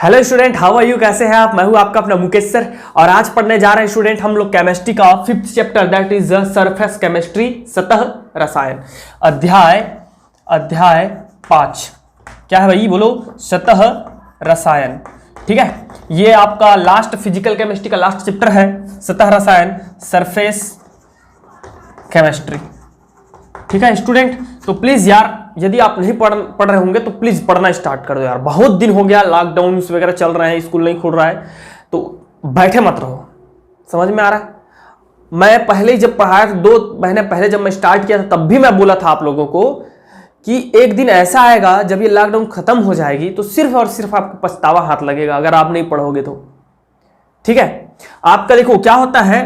Hello student, how are you? कैसे हैं आप? मैं हूं आपका अपना मुकेश सर और आज पढ़ने जा रहे हैं स्टूडेंट हम लोग केमिस्ट्री का 5th chapter that is surface chemistry, सतह रसायन। अध्याय 5 क्या है भाई? बोलो। सतह रसायन। ठीक है, ये आपका लास्ट फिजिकल केमिस्ट्री का लास्ट चैप्टर है, सतह रसायन, सरफेस केमिस्ट्री। ठीक है स्टूडेंट, तो प्लीज यार यदि आप नहीं पढ़ रहे होंगे तो प्लीज पढ़ना स्टार्ट कर दो यार। बहुत दिन हो गया, लॉकडाउन वगैरह चल रहे हैं, स्कूल नहीं खुल रहा है, तो बैठे मत रहो। समझ में आ रहा है? मैं पहले ही जब पढ़ाया 2 महीने पहले जब मैं स्टार्ट किया था तब भी मैं बोला था आप लोगों को कि एक दिन ऐसा आएगा जब ये लॉकडाउन खत्म हो जाएगी तो सिर्फ और सिर्फ आपको पछतावा हाथ लगेगा अगर आप नहीं पढ़ोगे तो। ठीक है, आपका देखो क्या होता है,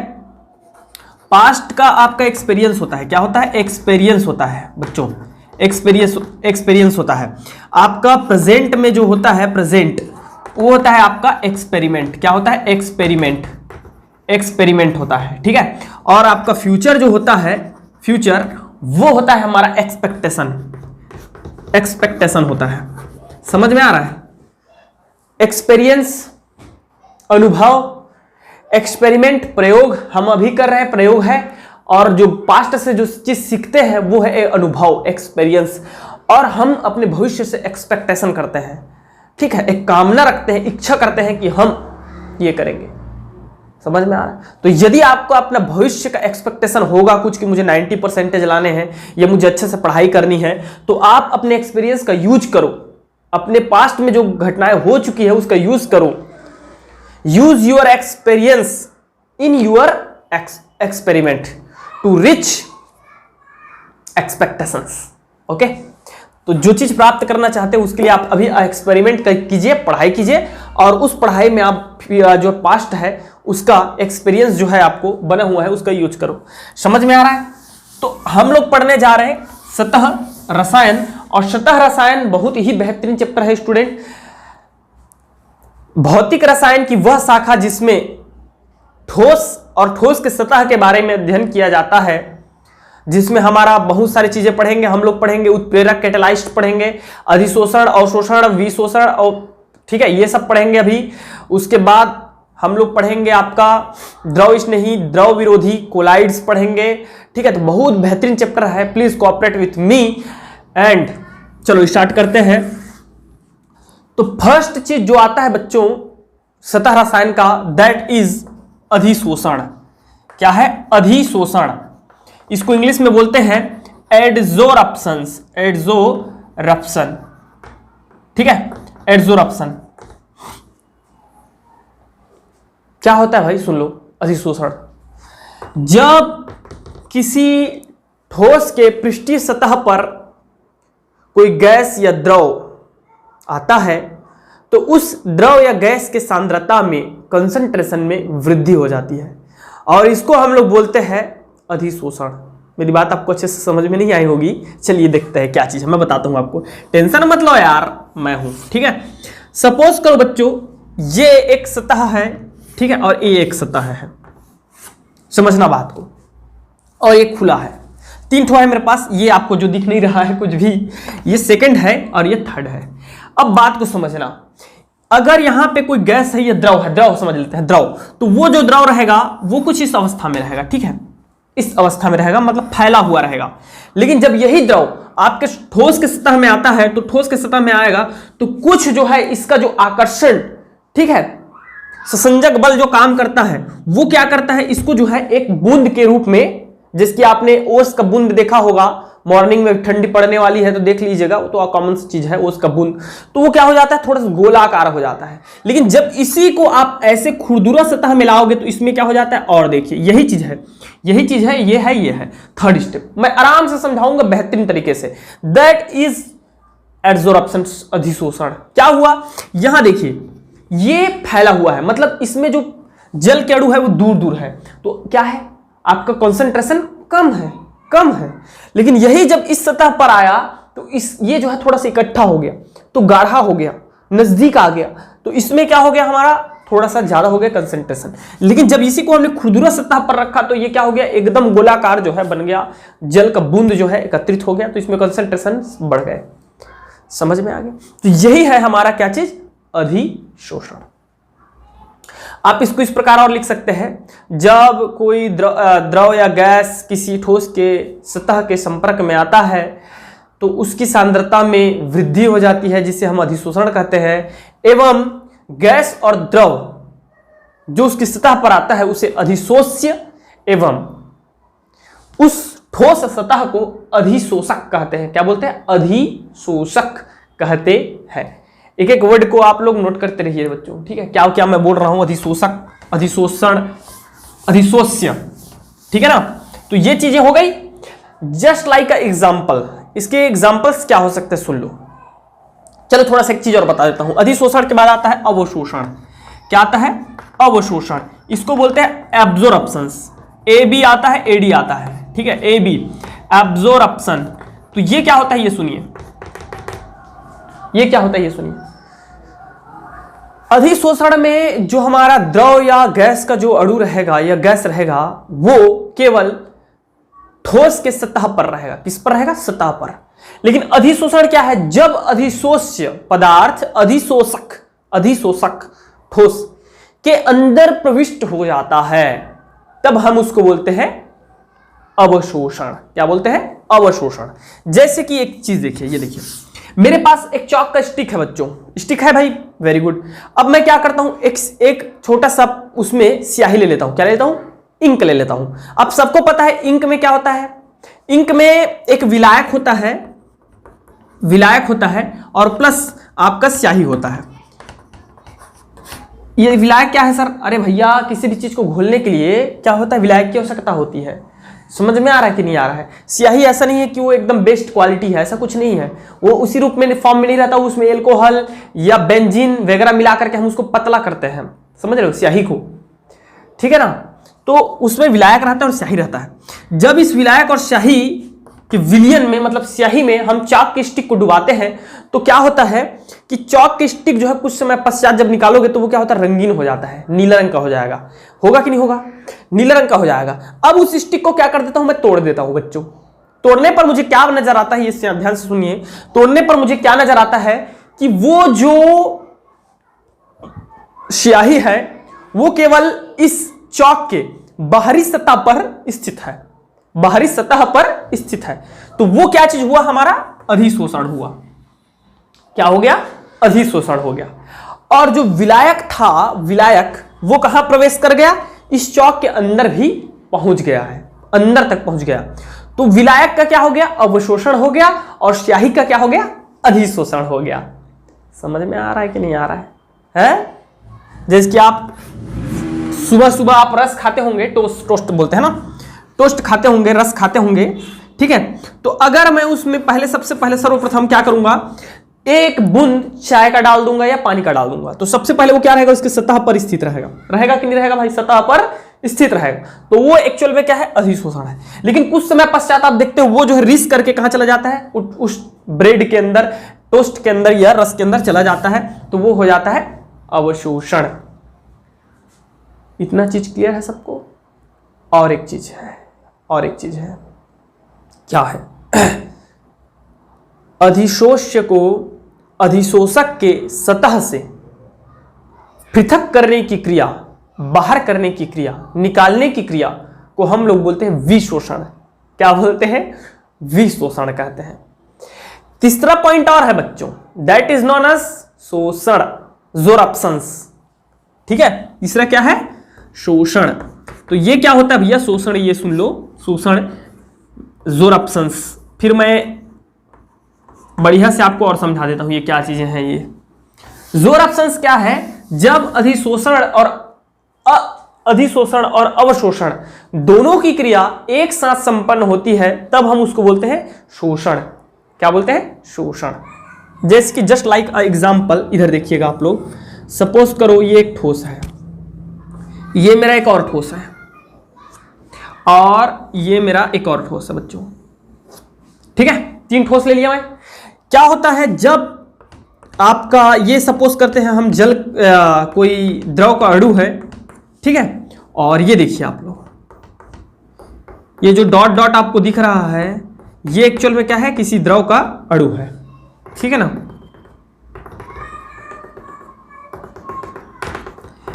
पास्ट का आपका एक्सपीरियंस होता है। क्या होता है? एक्सपीरियंस होता है बच्चों, एक्सपीरियंस होता है। आपका प्रेजेंट में जो होता है, प्रेजेंट वो होता है आपका एक्सपेरिमेंट। क्या होता है? एक्सपेरिमेंट होता है। ठीक है, और आपका फ्यूचर जो होता है, फ्यूचर वो होता है हमारा एक्सपेक्टेशन होता है। समझ में आ रहा है? एक्सपीरियंस अनुभव, एक्सपेरिमेंट प्रयोग, हम अभी कर रहे हैं प्रयोग है, और जो पास्ट से जो चीज सीखते हैं वो है अनुभव, एक्सपीरियंस। और हम अपने भविष्य से एक्सपेक्टेशन करते हैं। ठीक है, एक कामना रखते हैं, इच्छा करते हैं कि हम ये करेंगे। समझ में आ रहा है? तो यदि आपको अपना भविष्य का एक्सपेक्टेशन होगा कुछ कि मुझे 90% लाने हैं या मुझे अच्छे से पढ़ाई करनी है, तो आप अपने एक्सपीरियंस का यूज करो। अपने पास्ट में जो घटनाएं हो चुकी है उसका यूज करो। Use your experience in your experiment to reach expectations. Okay, तो जो चीज प्राप्त करना चाहते हैं उसके लिए आप अभी एक्सपेरिमेंट कीजिए, पढ़ाई कीजिए, और उस पढ़ाई में आप जो पास्ट है उसका एक्सपीरियंस जो है आपको बना हुआ है उसका यूज करो। समझ में आ रहा है? तो हम लोग पढ़ने जा रहे हैं सतह रसायन, और सतह रसायन बहुत ही बेहतरीन चैप्टर है स्टूडेंट। भौतिक रसायन की वह शाखा जिसमें ठोस और ठोस के सतह के बारे में अध्ययन किया जाता है, जिसमें हमारा बहुत सारी चीजें पढ़ेंगे। हम लोग पढ़ेंगे उत्प्रेरक, कैटालाइस्ट पढ़ेंगे, अधिशोषण, अवशोषण, विशोषण, और ठीक है ये सब पढ़ेंगे अभी। उसके बाद हम लोग पढ़ेंगे आपका द्रव स्नेही, द्रव विरोधी, कोलाइड्स पढ़ेंगे। ठीक है, तो बहुत बेहतरीन चैप्टर है, please cooperate with me. And चलो स्टार्ट करते हैं। तो फर्स्ट चीज जो आता है बच्चों सतह रसायन का, दैट इज अधिशोषण। क्या है? अधिशोषण। इसको इंग्लिश में बोलते हैं एडजोरप्शन। ठीक है, एडजोरप्शन क्या होता है भाई? सुन लो। अधिशोषण जब किसी ठोस के पृष्ठीय सतह पर कोई गैस या द्रव आता है तो उस द्रव या गैस के सांद्रता में, कंसंट्रेशन में वृद्धि हो जाती है, और इसको हम लोग बोलते हैं अधिशोषण। मेरी बात आपको अच्छे से समझ में नहीं आई होगी, चलिए देखते हैं क्या चीज है, मैं बताता हूं आपको। टेंशन मत लो यार, मैं हूं। ठीक है, सपोज करो बच्चों ये एक सतह है, ठीक है, और ये एक सतह है। समझना बात को। और ये खुला है, 3 ठो है मेरे पास। ये आपको जो दिख नहीं रहा है कुछ भी, ये सेकंड है और ये थर्ड है। अब बात को समझना, अगर यहां पे कोई गैस है, ये द्रव है, द्रव समझ लेते हैं, द्रव, तो वो जो द्रव रहेगा वो कुछ इस अवस्था में रहेगा। ठीक है, इस अवस्था में रहेगा, मतलब फैला हुआ रहेगा। लेकिन जब यही द्रव आपके ठोस के सतह में आता है, तो ठोस के सतह में आएगा तो कुछ जो है इसका जो आकर्षण, ठीक है, संसंजक बल जो काम करता है वो क्या करता है, इसको जो है एक बूंद के रूप में, जिसकी आपने ओस का बूंद देखा होगा, मॉर्निंग में ठंडी पड़ने वाली है तो देख लीजिएगा, वो तो कॉमन सी चीज है ओस का बूंद। तो वो क्या हो जाता है, थोड़ा सा गोलाकार हो जाता है। लेकिन जब इसी को आप ऐसे खुरदुरा सतह में लाओगे तो इसमें क्या हो जाता है, और देखिए यही चीज है, ये है थर्ड स्टेप। मैं आराम से समझाऊंगा बेहतरीन तरीके से। दैट इज एडजोरप्शन, अधिशोषण। क्या हुआ, यहां देखिए ये फैला हुआ है, मतलब इसमें जो जल के अणु है वो दूर दूर है, तो क्या है आपका कंसंट्रेशन कम है। लेकिन यही जब इस सतह पर आया तो ये जो है थोड़ा सा इकट्ठा हो गया, तो गाढ़ा हो गया, नजदीक आ गया, तो इसमें क्या हो गया, हमारा थोड़ा सा ज्यादा हो गया कंसंट्रेशन। लेकिन जब इसी को हमने खुरदुरा सतह पर रखा तो ये क्या हो गया, एकदम गोलाकार जो है बन गया, जल का बूंद जो है एकत्रित हो गया, तो इसमें कंसंट्रेशन बढ़ गए। समझ में आ गया? तो यही है हमारा क्या चीज, अधिशोषण। आप इसको इस प्रकार और लिख सकते हैं, जब कोई द्रव या गैस किसी ठोस के सतह के संपर्क में आता है तो उसकी सांद्रता में वृद्धि हो जाती है, जिसे हम अधिशोषण कहते हैं, एवं गैस और द्रव जो उसकी सतह पर आता है उसे अधिशोष्य एवं उस ठोस सतह को अधिशोषक कहते हैं। क्या बोलते हैं? अधिशोषक कहते हैं। एक एक वर्ड को आप लोग नोट करते रहिए बच्चों, ठीक है? क्या क्या मैं बोल रहा हूं, अधिशोषक, अधिशोषण, अधिशोष्य, ठीक है ना? तो ये चीजें हो गई। जस्ट लाइक अ एग्जाम्पल, इसके एग्जाम्पल्स क्या हो सकते हैं सुन लो। चलो थोड़ा सा एक चीज और बता देता हूं। अधिशोषण के बाद आता है अवशोषण। क्या आता है? अवशोषण। इसको बोलते हैं एब्जॉर्प्शंस। ए बी आता है, एडी आता है, ठीक है? A B, absorption. तो ये क्या होता है ये सुनिए, ये क्या होता है ये सुनिए। अधिशोषण में जो हमारा द्रव या गैस का जो अणु रहेगा या गैस रहेगा वो केवल ठोस के सतह पर रहेगा। किस पर रहेगा? सतह पर। लेकिन अधिशोषण क्या है? जब अधिशोष्य पदार्थ, अधिशोषक, अधिशोषक ठोस के अंदर प्रविष्ट हो जाता है तब हम उसको बोलते हैं अवशोषण। क्या बोलते हैं? अवशोषण। जैसे कि एक चीज देखिए, ये देखिए मेरे पास एक चौक का स्टिक है बच्चों, स्टिक है भाई, वेरी गुड। अब मैं क्या करता हूं, एक छोटा सा उसमें स्याही ले लेता हूं। क्या लेता हूं? इंक ले लेता हूं। अब सबको पता है इंक में क्या होता है, इंक में एक विलायक होता है, विलायक होता है और प्लस आपका स्याही होता है। ये विलायक क्या है सर? अरे भैया किसी भी चीज को घोलने के लिए क्या होता है, विलायक की आवश्यकता होती है। समझ में आ रहा है कि नहीं आ रहा है? स्याही ऐसा नहीं है कि वो एकदम बेस्ट क्वालिटी है, ऐसा कुछ नहीं है। वो उसी रूप में फॉर्म में नहीं रहता, उसमें एल्कोहल या बेंजीन वगैरह मिला करके हम उसको पतला करते हैं, समझ रहे हो, स्याही को, ठीक है ना? तो उसमें विलायक रहता है और स्याही रहता है। जब इस विलायक और स्याही के विलयन में, मतलब स्याही में हम चाक के स्टिक को डुबाते हैं तो क्या होता है कि चौक के स्टिक जो है कुछ समय पश्चात जब निकालोगे तो वो क्या होता है, रंगीन हो जाता है, नीला रंग का हो जाएगा। होगा कि नहीं होगा? नीला रंग का हो जाएगा। अब उस स्टिक को क्या कर देता हूं मैं, तोड़ देता हूं बच्चों। तोड़ने पर मुझे क्या नजर आता है, ये ध्यान से सुनिए। तोड़ने पर मुझे क्या नजर आता है कि वो जो स्याही है वो केवल इस चौक के बाहरी सतह पर स्थित है, बाहरी सतह पर स्थित है। तो वो क्या चीज हुआ, हमारा अधिशोषण हुआ। क्या हो गया? अधिशोषण हो गया। और जो विलायक था, विलायक वो कहां प्रवेश कर गया, इस चौक के अंदर भी पहुंच गया है, अंदर तक पहुंच गया। तो विलायक का क्या हो गया, अवशोषण हो गया, और स्याही का क्या हो गया, अधिशोषण हो गया। समझ में आ रहा है कि नहीं आ रहा है? जैसे कि आप सुबह सुबह आप रस खाते होंगे, टोस्ट बोलते हैं ना, टोस्ट खाते होंगे, रस खाते होंगे, ठीक है? तो अगर मैं उसमें पहले, सबसे पहले सर्वप्रथम क्या करूंगा, एक बूंद चाय का डाल दूंगा या पानी का डाल दूंगा, तो सबसे पहले वो क्या रहेगा, उसके सतह पर स्थित रहेगा। रहेगा कि नहीं रहेगा भाई? सतह पर स्थित रहेगा। तो वो एक्चुअल में क्या है, अधिशोषण है। लेकिन कुछ समय पश्चात आप देखते हो वो जो है रिस करके कहां चला जाता है, उस ब्रेड के अंदर, टोस्ट के अंदर या रस के अंदर चला जाता है, तो वो हो जाता है अवशोषण। इतना चीज क्लियर है सबको? और एक चीज है, और एक चीज है, क्या है? अधिशोष्य को अधिशोषक के सतह से पृथक करने की क्रिया, बाहर करने की क्रिया, निकालने की क्रिया को हम लोग बोलते हैं विशोषण। क्या बोलते हैं? विशोषण कहते हैं। तीसरा पॉइंट और है बच्चों, दैट इज नॉन एज शोषण, जोरप्शंस, ठीक है? तीसरा क्या है? शोषण। तो ये क्या होता है भैया, शोषण, ये सुन लो, शोषण, जोरप्शंस। फिर मैं बढ़िया से आपको और समझा देता हूं ये क्या चीजें हैं। ये जोरप्शंस क्या है, जब अधिशोषण और अवशोषण दोनों की क्रिया एक साथ संपन्न होती है तब हम उसको बोलते हैं शोषण। क्या बोलते हैं? शोषण। जैसे कि जस्ट लाइक अ एग्जाम्पल, इधर देखिएगा आप लोग, सपोज करो ये एक ठोस है, ये मेरा एक और ठोस है, और ये मेरा एक और ठोस है बच्चों, ठीक है? 3 ठोस ले लिया मैं। क्या होता है जब आपका ये सपोज करते हैं हम जल, कोई द्रव का अणु है, ठीक है? और ये देखिए आप लोग, ये जो डॉट डॉट आपको दिख रहा है ये एक्चुअल में क्या है, किसी द्रव का अणु है, ठीक है ना?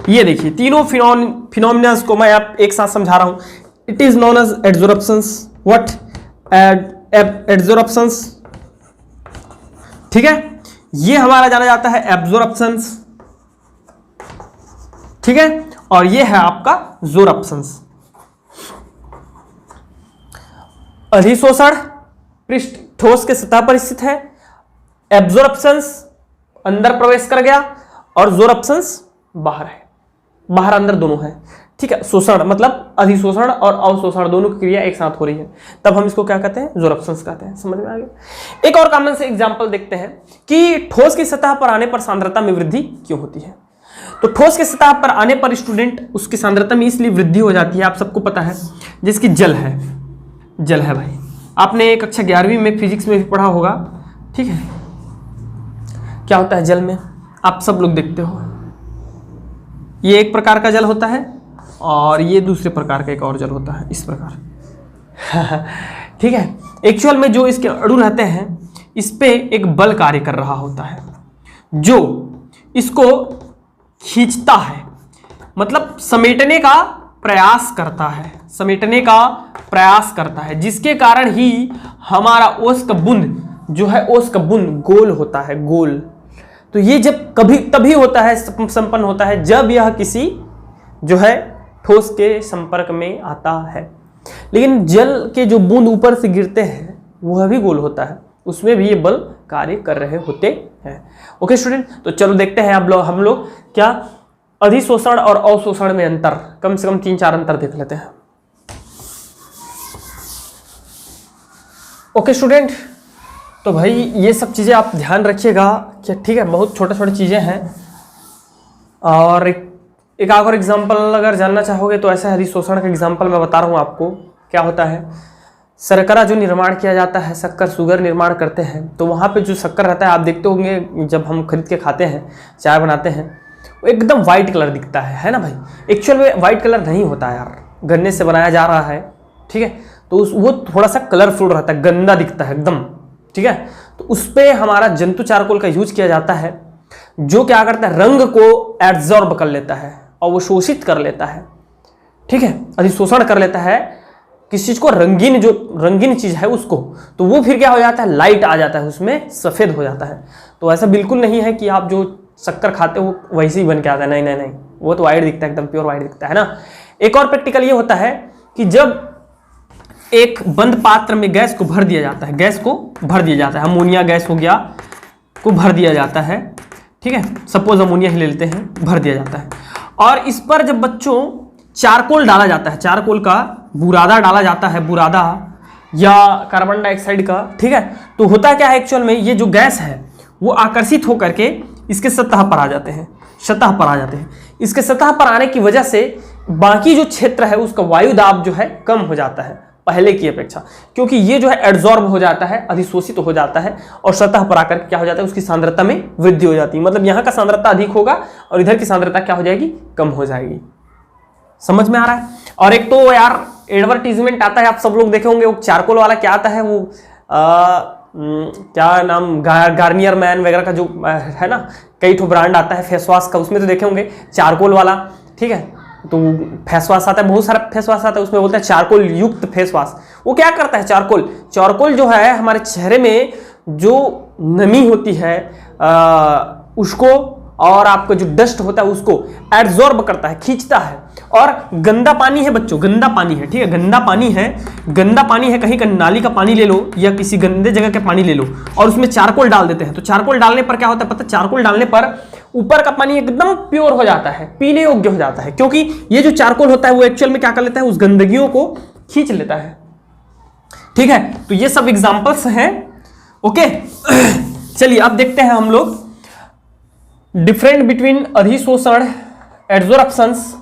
ये देखिए तीनों फिनोमिनास को मैं आप एक साथ समझा रहा हूं। It is known as adsorptions. What? Adsorptions. ठीक है, ये हमारा जाना जाता है एब्जॉर्प्शंस। ठीक है, और ये है आपका ज़ोर्प्शंस। अधिशोषण पृष्ठ ठोस के सतह पर स्थित है, एब्जॉर्प्शंस अंदर प्रवेश कर गया और ज़ोर्प्शंस बाहर है, बाहर अंदर दोनों है। ठीक है, शोषण मतलब अधिशोषण और अवशोषण दोनों की क्रिया एक साथ हो रही है, तब हम इसको क्या कहते हैं? ज़ोर्प्शंस कहते हैं। समझ में आ गया? एक और कॉमन से एग्जांपल देखते हैं कि ठोस की सतह पर आने पर सांद्रता में वृद्धि क्यों होती है। तो ठोस की सतह पर आने पर स्टूडेंट उसकी सांद्रता में इसलिए वृद्धि हो जाती है, आप सबको पता है, जिसकी जल है। जल है भाई, आपने कक्षा 11वीं में फिजिक्स में भी पढ़ा होगा। ठीक है, क्या होता है जल में? आप सब लोग देखते हो, ये एक प्रकार का जल होता है और ये दूसरे प्रकार का एक और जल होता है, इस प्रकार। ठीक है, एक्चुअल में जो इसके अणु रहते हैं इस पे एक बल कार्य कर रहा होता है जो इसको खींचता है, मतलब समेटने का प्रयास करता है, समेटने का प्रयास करता है, जिसके कारण ही हमारा ओस का बूंद जो है, ओस का बूंद गोल होता है, गोल। तो ये जब कभी तभी होता है, संपन्न होता है, जब यह किसी जो है ठोस के संपर्क में आता है। लेकिन जल के जो बूंद ऊपर से गिरते हैं वह भी गोल होता है, उसमें भी ये बल कार्य कर रहे होते हैं। ओके स्टूडेंट, तो चलो देखते हैं अब हम लोग क्या अधिशोषण और अवशोषण में अंतर, कम से कम 3-4 अंतर देख लेते हैं। ओके स्टूडेंट, तो भाई ये सब चीज़ें आप ध्यान रखिएगा कि ठीक है, बहुत छोटे छोटे चीज़ें हैं। और एक और एग्जांपल अगर जानना चाहोगे तो ऐसा अधिशोषण का एग्जांपल मैं बता रहा हूँ आपको। क्या होता है, शर्करा जो निर्माण किया जाता है, शक्कर शुगर निर्माण करते हैं, तो वहाँ पे जो शक्कर रहता है आप देखते होंगे जब हम खरीद के खाते हैं, चाय बनाते हैं, वो एकदम वाइट कलर दिखता है ना भाई। एक्चुअल में वाइट कलर नहीं होता है यार, गन्ने से बनाया जा रहा है। ठीक है, तो वो थोड़ा सा कलरफुल रहता है, गंदा दिखता है एकदम। ठीक है, तो उस पर हमारा जंतु चारकोल का यूज किया जाता है, जो क्या करता है, रंग को एब्जॉर्ब कर लेता है और वो शोषित कर लेता है। ठीक है, अधिशोषण कर लेता है किस चीज को, रंगीन, जो रंगीन चीज है उसको, तो वो फिर क्या हो जाता है, लाइट आ जाता है, उसमें सफेद हो जाता है। तो ऐसा बिल्कुल नहीं है कि आप जो शक्कर खाते हो वैसे ही बन के आता है, नहीं नहीं नहीं, वो तो वाइट दिखता है, एकदम प्योर वाइट दिखता है ना। एक और प्रैक्टिकल ये होता है कि जब एक बंद पात्र में गैस को भर दिया जाता है, गैस को भर दिया जाता है, अमोनिया गैस हो गया को भर दिया जाता है। ठीक है, सपोज अमोनिया ही ले लेते हैं, भर दिया जाता है, और इस पर जब बच्चों चारकोल डाला जाता है, चारकोल का बुरादा डाला जाता है, बुरादा या कार्बन डाइऑक्साइड का। ठीक है, तो होता क्या है, एक्चुअल में ये जो गैस है वो आकर्षित होकर के इसके सतह पर आ जाते हैं, सतह पर आ जाते हैं। इसके सतह पर आने की वजह से बाकी जो क्षेत्र है उसका वायु दाब जो है कम हो जाता है पहले की अपेक्षा, क्योंकि ये जो है एड्सॉर्ब हो जाता है, अधिशोषित हो जाता है, और सतह पर आकर क्या हो जाता है, उसकी सांद्रता में वृद्धि हो जाती है। मतलब यहाँ का सांद्रता अधिक होगा और इधर की सांद्रता क्या हो जाएगी, कम हो जाएगी। समझ में आ रहा है? और एक तो यार एडवर्टीजमेंट आता है, आप सब लोग देखे होंगे, वो चारकोल वाला क्या आता है, वो क्या नाम, गार्नियर मैन वगैरह का जो है ना, कई ठो ब्रांड आता है फेस वॉश का, उसमें तो देखे होंगे चारकोल वाला। ठीक है, तो फेस वॉश आता है, बहुत सारा फेस वॉश आता है, उसमें बोलते हैं चारकोल युक्त फेस वॉश। वो क्या करता है, चारकोल जो है हमारे चेहरे में जो नमी होती है उसको, और आपका जो डस्ट होता है उसको एब्जॉर्ब करता है, खींचता है। और गंदा पानी है बच्चों, गंदा पानी है, ठीक है, गंदा पानी है, गंदा पानी है, कहीं का नाली का पानी ले लो या किसी गंदे जगह का पानी ले लो और उसमें चारकोल डाल देते हैं, तो चारकोल डालने पर क्या होता है पता है, चारकोल डालने पर ऊपर का पानी एकदम प्योर हो जाता है, पीने योग्य हो जाता है, क्योंकि ये जो चारकोल होता है वो एक्चुअल में क्या कर लेता है, उस गंदगियों को खींच लेता है। ठीक है, तो ये सब एग्जांपल्स हैं। ओके, चलिए अब देखते हैं हम लोग डिफरेंट बिटवीन अधिशोषण एड्सोर्प्शंस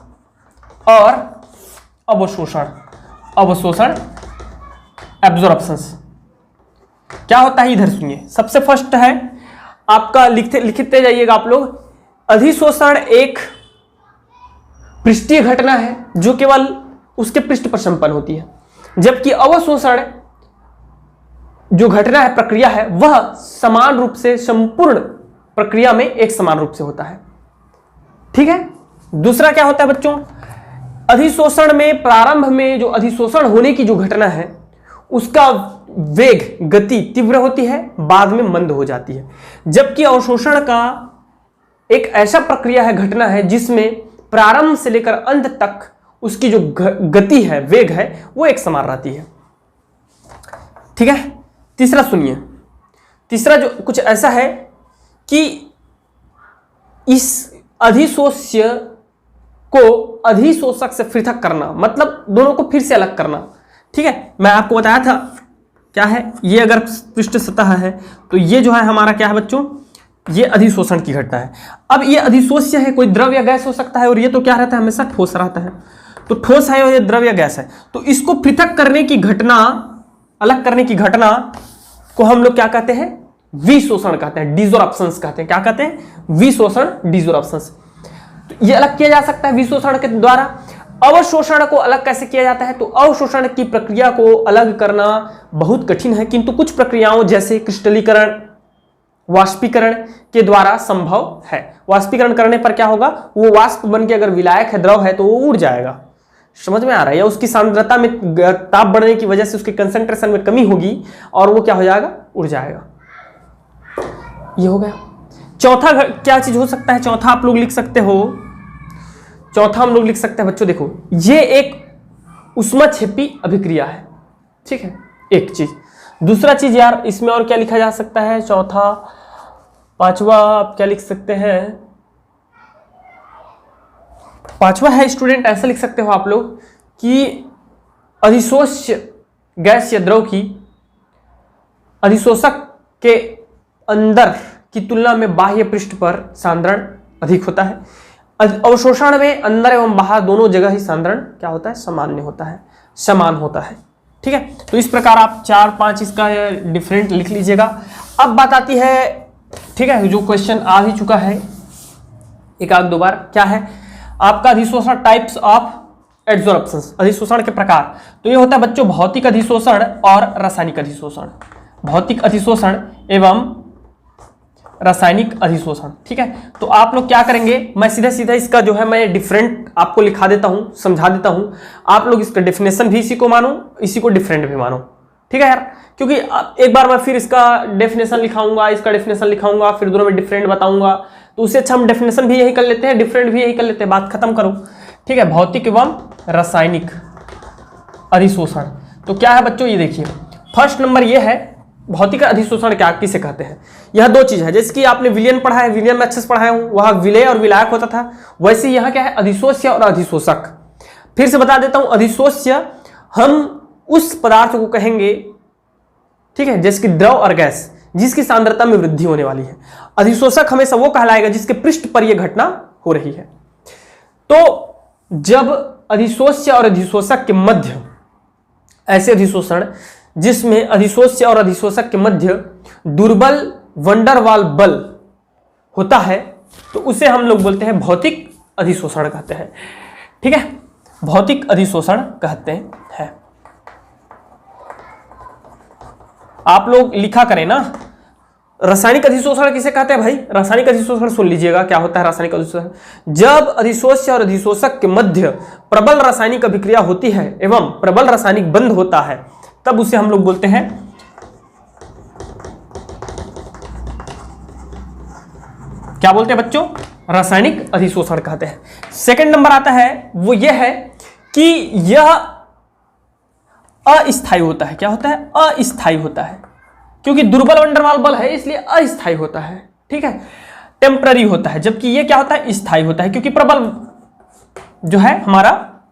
और अवशोषण एब्जॉर्प्शंस। क्या होता है इधर सुनिए। सबसे फर्स्ट है आपका, लिखते जाइएगा आप लोग। अधिशोषण एक पृष्ठीय घटना है जो केवल उसके पृष्ठ पर संपन्न होती है, जबकि अवशोषण जो घटना है, प्रक्रिया है, वह समान रूप से संपूर्ण प्रक्रिया में एक समान रूप से होता है। ठीक है, दूसरा क्या होता है बच्चों, अधिशोषण में प्रारंभ में जो अधिशोषण होने की जो घटना है उसका वेग गति तीव्र होती है, बाद में मंद हो जाती है। जबकि अवशोषण का एक ऐसा प्रक्रिया है, घटना है, जिसमें प्रारंभ से लेकर अंत तक उसकी जो गति है, वेग है, वो एक समान रहती है। ठीक है। तीसरा सुनिए, तीसरा जो कुछ ऐसा है कि इस अधिशोष्य को अधिशोषक से पृथक करना, मतलब दोनों को फिर से अलग करना। ठीक है, मैं आपको बताया था क्या है, ये अगर पृष्ठ सतह है तो ये जो है हमारा क्या है बच्चों, ये अधिशोषण की घटना है। अब ये अधिशोष्य है, कोई द्रव या गैस हो सकता है, और ये तो क्या रहता है, हमेशा ठोस रहता है। तो ठोस है और ये द्रव या गैस है, तो इसको पृथक करने की घटना, अलग करने की घटना को हम लोग क्या कहते हैं, विशोषण कहते हैं, डिसोर्प्शंस कहते हैं। क्या कहते हैं, विशोषण, डिसोर्प्शंस। तो ये अलग किया जा सकता है विशोषण के द्वारा। अवशोषण को अलग कैसे किया जाता है, तो अवशोषण की प्रक्रिया को अलग करना बहुत कठिन है, किंतु कुछ प्रक्रियाओं जैसे क्रिस्टलीकरण, वाष्पीकरण के द्वारा संभव है। वाष्पीकरण करने पर क्या होगा, वो वाष्प बन के अगर विलायक है, द्रव है, तो वो उड़ जाएगा। समझ में आ रहा है, या उसकी सांद्रता में ताप बढ़ने की वजह से उसके कंसंट्रेशन में कमी होगी और वो क्या हो जाएगा, उड़ जाएगा। ये हो गया। चौथा क्या चीज हो सकता है, चौथा आप लोग लिख सकते हो, चौथा हम लोग लिख सकते हैं बच्चों, देखो ये एक उष्माक्षेपी अभिक्रिया है। ठीक है, एक चीज। दूसरा चीज यार, इसमें और क्या लिखा जा सकता है, चौथा, पांचवा आप क्या लिख सकते हैं, पांचवा है स्टूडेंट, ऐसा लिख सकते हो आप लोग कि अधिशोष्य गैस या द्रव की अधिशोषक के अंदर की तुलना में बाह्य पृष्ठ पर सांद्रण अधिक होता है। अवशोषण में अंदर एवं बाहर दोनों जगह ही सांद्रण क्या होता है, सामान्य होता है, समान होता है। ठीक है, तो इस प्रकार आप 4-5 इसका डिफरेंट लिख लीजिएगा। अब बात आती है, ठीक है, जो क्वेश्चन आ ही चुका है एक आध दो बार, क्या है आपका अधिशोषण, टाइप्स ऑफ एडसोर्प्शंस, अधिशोषण के प्रकार। तो ये होता है बच्चों भौतिक अधिशोषण और रासायनिक अधिशोषण, भौतिक अधिशोषण एवं रासायनिक अधिशोषण। ठीक है, तो आप लोग क्या करेंगे, मैं सीधा सीधा इसका जो है मैं डिफरेंट आपको लिखा देता हूं, समझा देता हूं, आप लोग इसका डेफिनेशन भी इसी को मानो, इसी को डिफरेंट भी मानो। ठीक है यार, क्योंकि एक बार मैं फिर इसका डेफिनेशन लिखाऊंगा, इसका डेफिनेशन लिखाऊंगा, फिर दोनों में डिफरेंट बताऊंगा, तो उससे अच्छा हम डेफिनेशन भी यही कर लेते हैं, डिफरेंट भी यही कर लेते हैं, बात खत्म करो। ठीक है, भौतिक एवं रासायनिक अधिशोषण। तो क्या है बच्चों, ये देखिए फर्स्ट नंबर ये है, भौतिक अधिशोषण क्या किसे कहते हैं। यह दो चीज है, जैसे कि आपने विलयन पढ़ा है, विलयन में अच्छे से पढ़ाया हूं, वहां विलय और विलायक होता था, वैसे यहां क्या है, अधिशोष्य और अधिशोषक। फिर से बता देता हूं, अधिशोष्य हम उस पदार्थ को कहेंगे, ठीक है, जैसे कि द्रव और गैस, जिसकी सांद्रता में वृद्धि होने वाली है। अधिशोषक हमेशा वो कहलाएगा जिसके पृष्ठ पर यह घटना हो रही है। तो जब अधिशोष्य और अधिशोषक के मध्य, ऐसे अधिशोषण जिसमें अधिशोष्य और अधिशोषक के मध्य दुर्बल वंडरवाल बल होता है, तो उसे हम लोग बोलते हैं भौतिक अधिशोषण कहते हैं। ठीक है, भौतिक अधिशोषण कहते हैं। आप लोग लिखा करें ना, रासायनिक अधिशोषण किसे कहते हैं भाई, रासायनिक अधिशोषण सुन लीजिएगा क्या होता है रासायनिक अधिशोषण। जब अधिशोष्य और अधिशोषक के मध्य प्रबल रासायनिक अभिक्रिया होती है एवं प्रबल रासायनिक बंध होता है, तब उसे हम लोग बोलते हैं क्या बोलते हैं बच्चों, रासायनिक अधिशोषण कहते हैं। सेकंड नंबर आता है, वो यह है कि यह अस्थायी होता है। क्या होता है, अस्थायी होता है, क्योंकि दुर्बल वंडरवाल बल है इसलिए अस्थायी होता है। ठीक है, टेम्पररी होता है, जबकि यह क्या होता है, स्थायी होता है, क्योंकि प्रबल जो है हमारा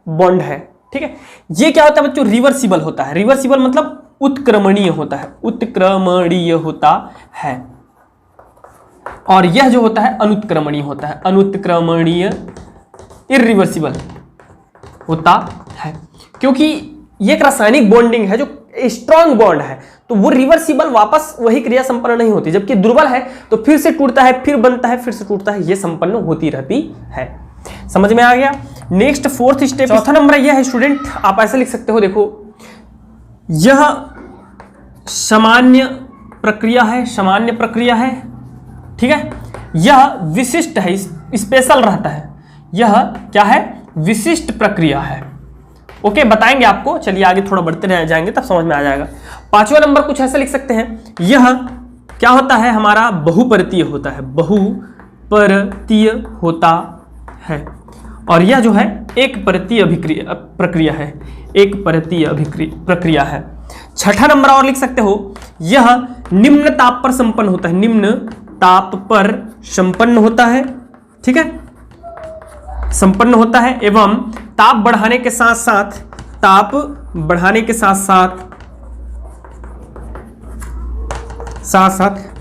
बॉन्ड है। ठीक है, ये क्या होता है बच्चों, रिवर्सिबल होता है। रिवर्सिबल मतलब उत्क्रमणीय होता है, उत्क्रमणीय होता है। और यह जो होता है अनुत्क्रमणीय होता है, अनुत्क्रमणीय, इरिवर्सिबल होता है, क्योंकि ये एक रासायनिक बॉन्डिंग है जो स्ट्रॉन्ग बॉन्ड है, तो वो रिवर्सिबल वापस वही क्रिया संपन्न नहीं होती। जबकि दुर्बल है तो फिर से टूटता है, फिर बनता है, फिर से टूटता है, ये संपन्न होती रहती है। समझ में आ गया। नेक्स्ट फोर्थ स्टेप, चौथा नंबर यह है स्टूडेंट, आप ऐसे लिख सकते हो, देखो यह सामान्य प्रक्रिया है, सामान्य प्रक्रिया है। ठीक है, यह विशिष्ट है, स्पेशल रहता है, यह क्या है, विशिष्ट प्रक्रिया है। ओके, बताएंगे आपको, चलिए आगे थोड़ा बढ़ते रह जाएंगे तब समझ में आ जाएगा। 5वां नंबर कुछ ऐसा लिख सकते हैं, यह क्या होता है, हमारा बहुपरतीय होता है, बहुपरतीय होता है। और यह जो है एक परतीय प्रक्रिया है, एक परतीय प्रक्रिया है। 6ठा नंबर और लिख सकते हो, यह निम्न ताप पर संपन्न होता है, निम्न ताप पर संपन्न होता है, ठीक है, संपन्न होता है एवं ताप बढ़ाने के साथ साथ, ताप बढ़ाने के साथ साथ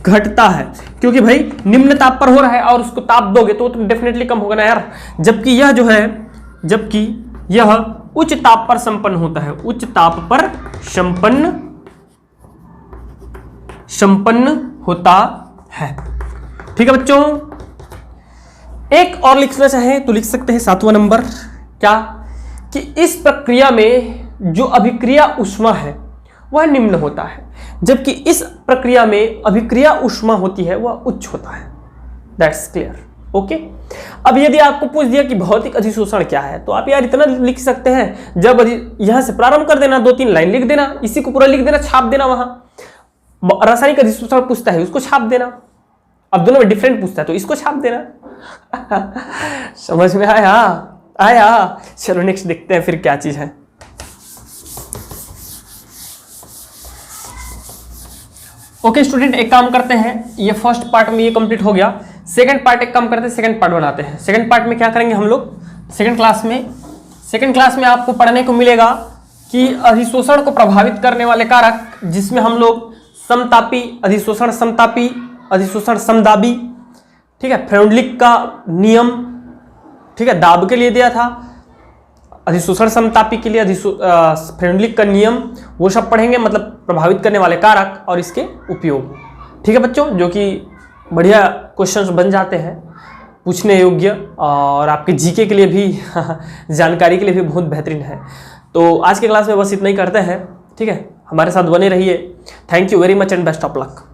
घटता है, क्योंकि भाई निम्न ताप पर हो रहा है और उसको ताप दोगे तो डेफिनेटली कम होगा ना यार। जबकि यह जो है, जबकि यह उच्च ताप पर संपन्न होता है, उच्च ताप पर संपन्न होता है। ठीक है बच्चों, एक और लिखना चाहे तो लिख सकते हैं 7वां नंबर, क्या कि इस प्रक्रिया में जो अभिक्रिया ऊष्मा है वह निम्न होता है, जबकि इस प्रक्रिया में अभिक्रिया ऊष्मा होती है वह उच्च होता है। That's clear. ओके, अब यदि आपको पूछ दिया कि भौतिक अधिशोषण क्या है, तो आप यार इतना लिख सकते हैं, जब यहां से प्रारंभ कर देना, 2-3 लाइन लिख देना, इसी को पूरा लिख देना, छाप देना। वहां रासायनिक अधिशोषण पूछता है उसको छाप देना, अब दोनों में डिफरेंट पूछता है तो इसको छाप देना। समझ में आया। चलो नेक्स्ट देखते हैं फिर क्या चीज है। ओके स्टूडेंट, एक काम करते हैं, ये फर्स्ट पार्ट में ये कंप्लीट हो गया। सेकंड पार्ट एक काम करते हैं, सेकंड पार्ट बनाते हैं। सेकंड पार्ट में क्या करेंगे हम लोग, सेकंड क्लास में आपको पढ़ने को मिलेगा कि अधिशोषण को प्रभावित करने वाले कारक, जिसमें हम लोग समतापी अधिशोषण, समतापी अधिशोषण, समदाबी, ठीक है, फ्रेंडलिक का नियम, ठीक है, दाब के लिए दिया था, अधिशोषण समतापी के लिए फ्रेंडलिक का नियम, वो सब पढ़ेंगे, मतलब प्रभावित करने वाले कारक और इसके उपयोग। ठीक है बच्चों, जो कि बढ़िया क्वेश्चंस बन जाते हैं, पूछने योग्य, और आपके जीके के लिए भी जानकारी के लिए भी बहुत बेहतरीन है। तो आज के क्लास में बस इतना ही करते हैं, ठीक है, हमारे साथ बने रहिए। Thank you very much and best of luck.